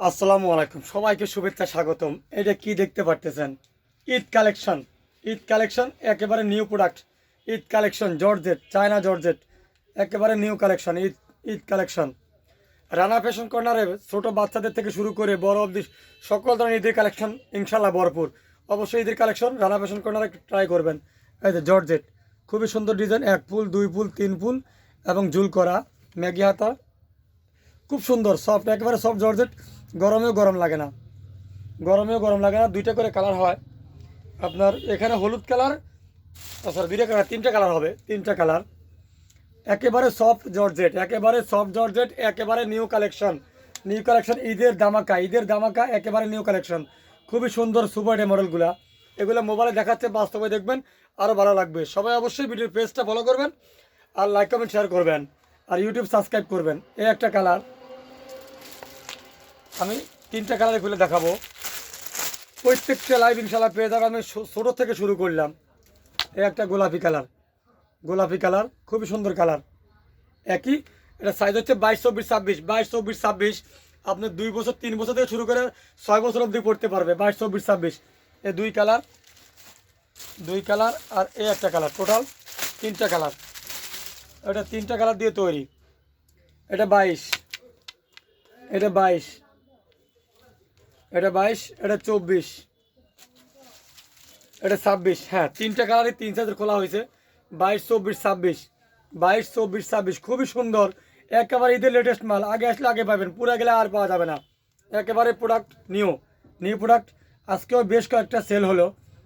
আসসালামু আলাইকুম, সবাইকে শুভেচ্ছা স্বাগতম। এটা কি দেখতে পারতেছেন? ঈদ কালেকশন। ঈদ কালেকশন একেবারে new product. Eid collection georgette, China georgette, একেবারে new collection. Eid Eid collection Rana fashion কর্নারে ছোট বাচ্চাদের থেকে শুরু করে বড় অবধি সকল ধরনের ঈদের কালেকশন ইনশাল্লাহ ভরপুর। অবশ্যই ঈদের কালেকশন রানা ফ্যাশন কর্নারে একটু ট্রাই করবেন। এই যে জর্জেট, খুবই সুন্দর ডিজাইন, 1 ফুল 2 ফুল 3 ফুল এবং ঝুল করা ম্যাগি হাতা, খুব সুন্দর সফট, একেবারে সফট জর্জেট। গরমেও গরম লাগে না, গরমেও গরম লাগে না। দুইটা করে কালার হয় আপনার এখানে, হলুদ কালার, সরি দুইটা কালার, তিনটা কালার হবে, তিনটা কালার। একেবারে সফট জর্জেট, একেবারে সফট জর্জেট, একেবারে নিউ কালেকশন। নিউ কালেকশন, ঈদের দামাকা, ঈদের দামাকা, একেবারে নিউ কালেকশন। খুবই সুন্দর সুপার ডে মডেলগুলা। এগুলো মোবাইলে দেখাচ্ছে, বাস্তবে দেখবেন আরও ভালো লাগবে। সবাই অবশ্যই ভিডিওর পেজটা ফলো করবেন আর লাইক কমেন্ট শেয়ার করবেন আর ইউটিউব সাবস্ক্রাইব করবেন। এই একটা কালার, আমি তিনটা কালারে খুলে দেখাবো। প্রত্যেকটা লাইভ ইনশাল্লাহ পেয়ে যাবে। আমি ছোটো থেকে শুরু করলাম। এই একটা গোলাপি কালার, গোলাপি কালার, খুবই সুন্দর কালার। একই, এটা সাইজ হচ্ছে 22, 24, 26, 22, 24, 26। আপনি 2 বছর 3 বছর থেকে শুরু করে 6 বছর অবধি পড়তে পারবে। 22, 24, 26 এই দুই কালার, দুই কালার আর এই একটা কালার, টোটাল তিনটা কালার। এটা তিনটা কালার দিয়ে তৈরি। এটা 22, এটা 22, এটা 22, এটা 24, এটা 26। হ্যাঁ, তিনটা কালারই তিন সাইজের খোলা হয়েছে। 22, 24, 26, 22, 24, 26 খুবই সুন্দর। একেবারে ঈদের লেটেস্ট মাল। আগে আসলে আগে পাবেন, পুরো গেলে আর পাওয়া যাবে না। একেবারে প্রোডাক্ট নিউ, নিউ প্রোডাক্ট। আজকেও বেশ কয়েকটা সেল হলো।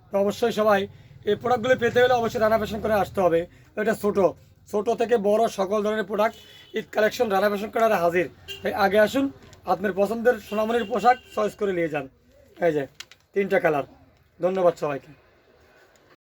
তো অবশ্যই সবাই এই প্রোডাক্টগুলো পেতে হলে অবশ্যই রানা ফ্যাশন করে আসতে হবে। এটা ছোটো, ছোটো থেকে বড় সকল ধরনের product Eid collection Rana fashion করে হাজির। তাই আগে আসুন, আপনার পছন্দের সোনামণির পোশাক চয়েস করে নিয়ে যান। এই যে তিনটা কালার। ধন্যবাদ সবাইকে।